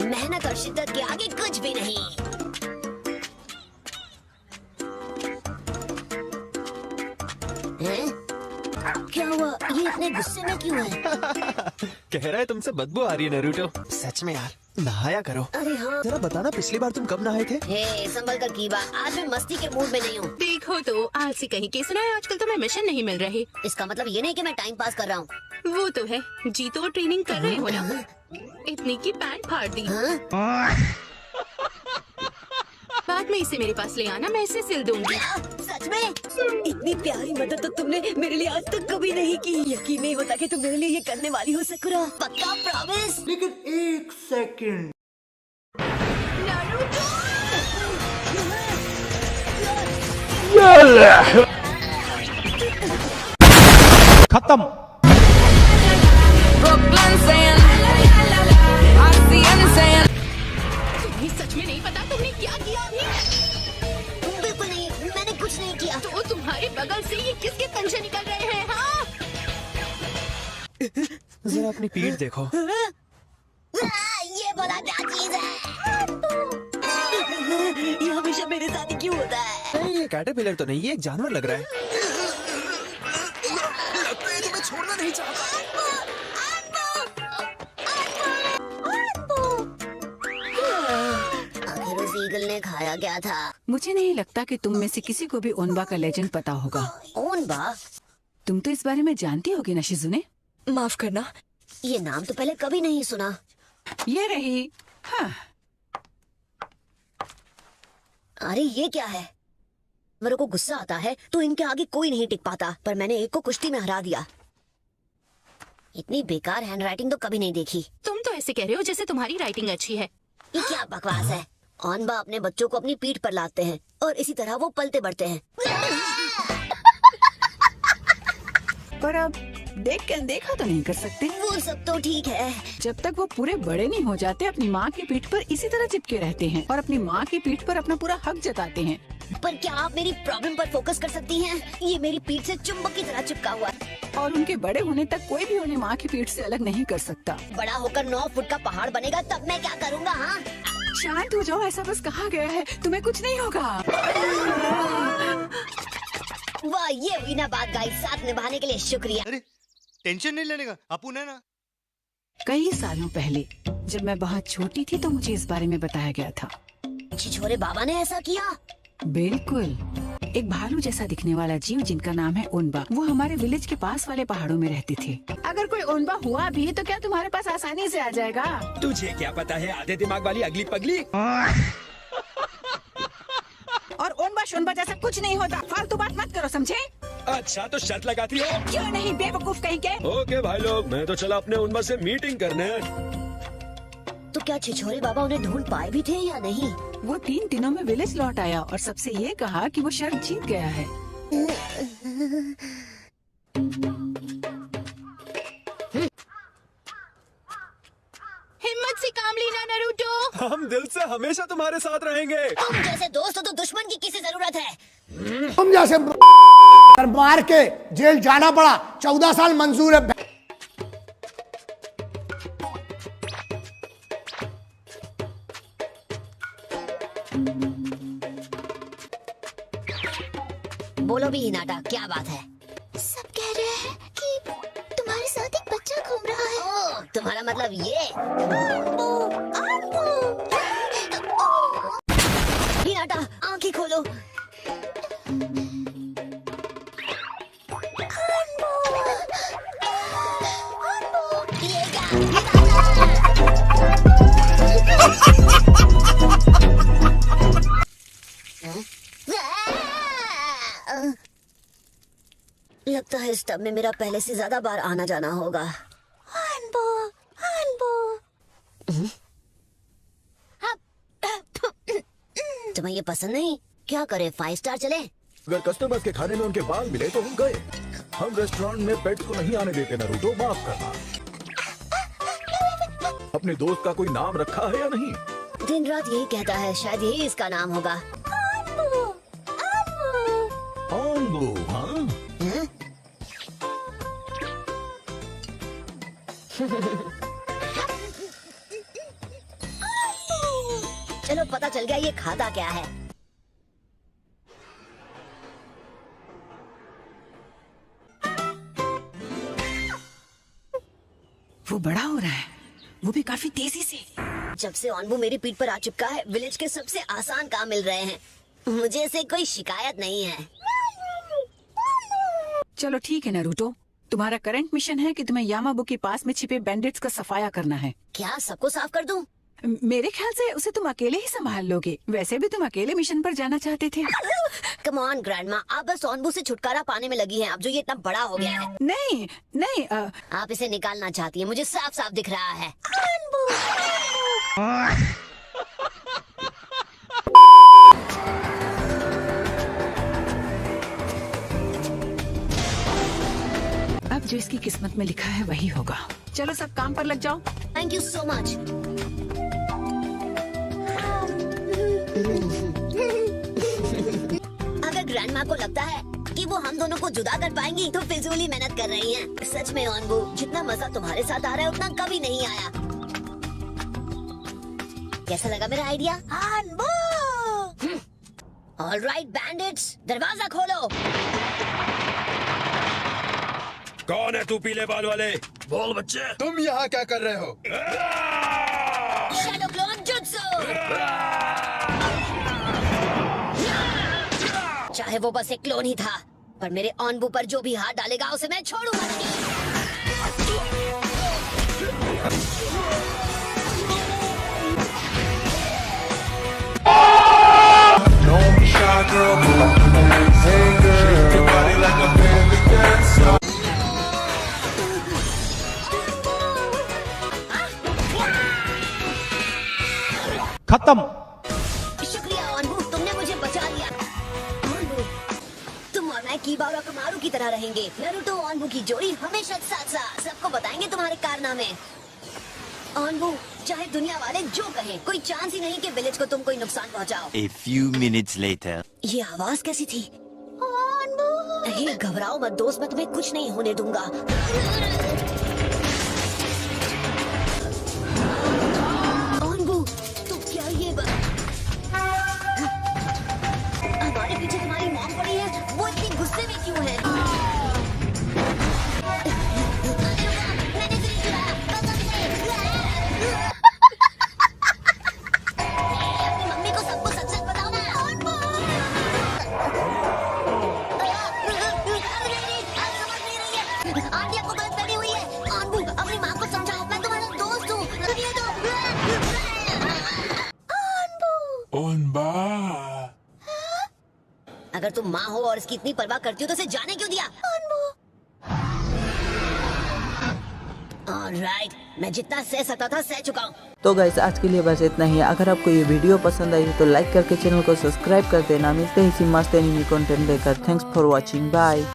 मेहनत और शिद्दत के आगे कुछ भी नहीं। हैं? क्या हुआ? ये इतने गुस्से में क्यों है? कह रहा है तुमसे बदबू आ रही है नरूटो। सच में यार, नहाया करो। अरे हाँ। जरा बताना पिछली बार तुम कब नहाए थे? हे, संभल कर कीबा, आज मैं मस्ती के मूड में नहीं हूँ। देखो तो आलसी कहीं के, सुना है आजकल तुम्हें मिशन नहीं मिल रहे। इसका मतलब ये नहीं कि मैं टाइम पास कर रहा हूँ। वो तो है, जी तो ट्रेनिंग कर रहे हो ना। इतनी की पैंट फाड़ दी। बाद में इसे मेरे पास ले आना, मैं इसे सिल दूंगी। सच में? इतनी प्यारी मदद तो तुमने मेरे लिए आज तक कभी नहीं की। यकीन नहीं होता कि तुम मेरे लिए ये करने वाली हो सकुरा। पक्का प्रॉमिस? लेकिन एक सेकंड। खत्म। तुम्हें सच में नहीं पता तुमने क्या किया अभी? बिल्कुल नहीं, मैंने कुछ नहीं किया। तो तुम्हारे बगल से ये किसके पंजे निकल रहे हैं? हाँ? जरा अपनी पीठ देखो। ये भला क्या चीज है? ये हमेशा मेरे साथ ही क्यों होता है? अरे ये कैटरपिलर तो नहीं, ये एक जानवर लग रहा है। लगता है तुम्हें छोड़ना नहीं चाहता। आखिर उस ईगल ने खाया क्या था? मुझे नहीं लगता कि तुम में से किसी को भी ओनबा का लेजेंड पता होगा। ओनबा? तुम तो इस बारे में जानती होगी ना शिजुने? माफ करना, ये नाम तो पहले कभी नहीं सुना। ये रही। हाँ। अरे ये क्या है? मेरे को गुस्सा आता है तो इनके आगे कोई नहीं टिक पाता, पर मैंने एक को कुश्ती में हरा दिया। इतनी बेकार हैंडराइटिंग तो कभी नहीं देखी। तुम तो ऐसे कह रहे हो जैसे तुम्हारी राइटिंग अच्छी है। ये क्या बकवास है? ओनबा अपने बच्चों को अपनी पीठ पर लाते हैं और इसी तरह वो पलते बढ़ते हैं। पर अब देख कर देखा तो नहीं कर सकते। वो सब तो ठीक है। जब तक वो पूरे बड़े नहीं हो जाते अपनी माँ की पीठ पर इसी तरह चिपके रहते हैं और अपनी माँ की पीठ पर अपना पूरा हक जताते हैं। पर क्या आप मेरी प्रॉब्लम पर फोकस कर सकती हैं? ये मेरी पीठ से चुंबक की तरह चिपका हुआ है। और उनके बड़े होने तक कोई भी उन्हें माँ की पीठ से अलग नहीं कर सकता। बड़ा होकर 9 फुट का पहाड़ बनेगा तब मैं क्या करूँगा? हाँ, शांत हो जाओ, ऐसा बस कहा गया है, तुम्हें कुछ नहीं होगा। वाह, ये हुई ना बात गाइस। साथ निभाने के लिए शुक्रिया। अरे टेंशन नहीं लेने का, अपुन है ना। कई सालों पहले जब मैं बहुत छोटी थी तो मुझे इस बारे में बताया गया था। छिछोरे बाबा ने ऐसा किया? बिल्कुल। एक भालू जैसा दिखने वाला जीव जिनका नाम है ओनबा, वो हमारे विलेज के पास वाले पहाड़ों में रहते थे। अगर कोई ओनबा हुआ भी तो क्या तुम्हारे पास आसानी से आ जाएगा? तुझे क्या पता है आधे दिमाग वाली अगली पगली। और ओनबा शोनबा जैसा कुछ नहीं होता। फालतू बात मत करो, समझे? अच्छा तो शर्त लगाती हो? क्यों नहीं, बेवकूफ कहीं के। ओके भाई लोग, मैं तो चला अपने उनमें से मीटिंग करने। तो क्या छिछोरे बाबा उन्हें ढूंढ पाए भी थे या नहीं? वो 3 दिनों में विलेज लौट आया और सबसे ये कहा कि वो शर्त जीत गया है। हिम्मत से काम लेना नारुतो। हम दिल से हमेशा तुम्हारे साथ रहेंगे। तुम जैसे दोस्त हो तो दुश्मन की किसी जरूरत है? तुम जैसे मार के जेल जाना पड़ा, 14 साल मंजूर है। बोलो भी हिनाटा, क्या बात है? सब कह रहे हैं कि तुम्हारे साथ एक बच्चा घूम रहा है। ओह, तुम्हारा मतलब ये? हिनाटा, आंखें खोलो। ये क्या? लगता है इस टब में मेरा पहले से ज्यादा बार आना जाना होगा। तुम्हें ये पसंद नहीं? क्या करे, 5 स्टार चले? अगर कस्टमर्स के खाने में उनके बाल मिले तो हम गए। हम रेस्टोरेंट में पेट्स को नहीं आने देते नारुतो, माफ करना। अपने दोस्त का कोई नाम रखा है या नहीं? दिन रात यही कहता है, शायद यही इसका नाम होगा। ऑनबू, हाँ? चलो पता चल गया ये खाता क्या है। वो बड़ा हो रहा है, वो भी काफी तेजी से। जब से ऑनबू मेरी पीठ पर आ चुका है, विलेज के सबसे आसान काम मिल रहे हैं। मुझे इससे कोई शिकायत नहीं है। चलो ठीक है नारुतो, तुम्हारा करंट मिशन है कि तुम्हें यामाबू के पास में छिपे बैंडिट्स का सफाया करना है। क्या सबको साफ कर दूं? मेरे ख्याल से उसे तुम अकेले ही संभाल लोगे। वैसे भी तुम अकेले मिशन पर जाना चाहते थे। कम ऑन ग्रैंडमा, आप बस ऑनबू से छुटकारा पाने में लगी हैं, अब जो ये इतना बड़ा हो गया है। नहीं नहीं, आप इसे निकालना चाहती हैं, मुझे साफ साफ दिख रहा है। अब जो इसकी किस्मत में लिखा है वही होगा। चलो सब काम पर लग जाओ। Thank you so much. अगर ग्रैंडमा को लगता है कि वो हम दोनों को जुदा कर पाएंगी तो फिजूली मेहनत कर रही हैं। सच में ऑनबू, जितना मजा तुम्हारे साथ आ रहा है उतना कभी नहीं आया। कैसा लगा मेरा आइडिया? ऑलराइट बैंडिट्स, दरवाजा खोलो। कौन है तू पीले बाल वाले? बोल बच्चे। तुम यहाँ क्या कर रहे हो? Shadow clone jutsu. चाहे वो बस एक क्लोन ही था, पर मेरे ऑनबू पर जो भी हाथ डालेगा उसे मैं छोड़ूंगा नहीं। खत्म। शुक्रिया ऑनबू, तुमने मुझे बचा लिया। ऑनबू, तुम और मैं कीबा और अकमारू की तरह रहेंगे। नारुतो ऑनबू की जोड़ी हमेशा साथ साथ। सबको बताएंगे तुम्हारे कारनामे। ऑनबू, चाहे दुनिया वाले जो कहें, कोई चांस ही नहीं कि विलेज को तुम कोई नुकसान पहुंचाओ। A few minutes later. ये आवाज कैसी थी? नहीं घबराओ मत दोस्त, मैं तुम्हें कुछ नहीं होने दूंगा। ऑनबू, तो क्या ये हमारे पीछे तुम्हारी मॉम पड़ी है? वो इतनी गुस्से में क्यों है? मैंने तो नहीं चुराया, कसम से। अपनी मम्मी को सबको सच सच बताओ ना। आंटी आपको गलत फहमी हुई है। ऑनबू, अपनी माँ को समझाओ, मैं तुम्हारा दोस्त हूँ। ये तो अगर तुम माँ हो और इसकी इतनी परवाह करती हो तो इसे जाने क्यों दिया? ऑलराइट, मैं जितना सह सकता था सह चुका हूँ। तो गाइस आज के लिए बस इतना ही। अगर आपको ये वीडियो पसंद आई तो लाइक करके चैनल को सब्सक्राइब कर देना। मिलते हैं इसी मस्त एनिमी कंटेंट लेकर। Thanks for watching, bye.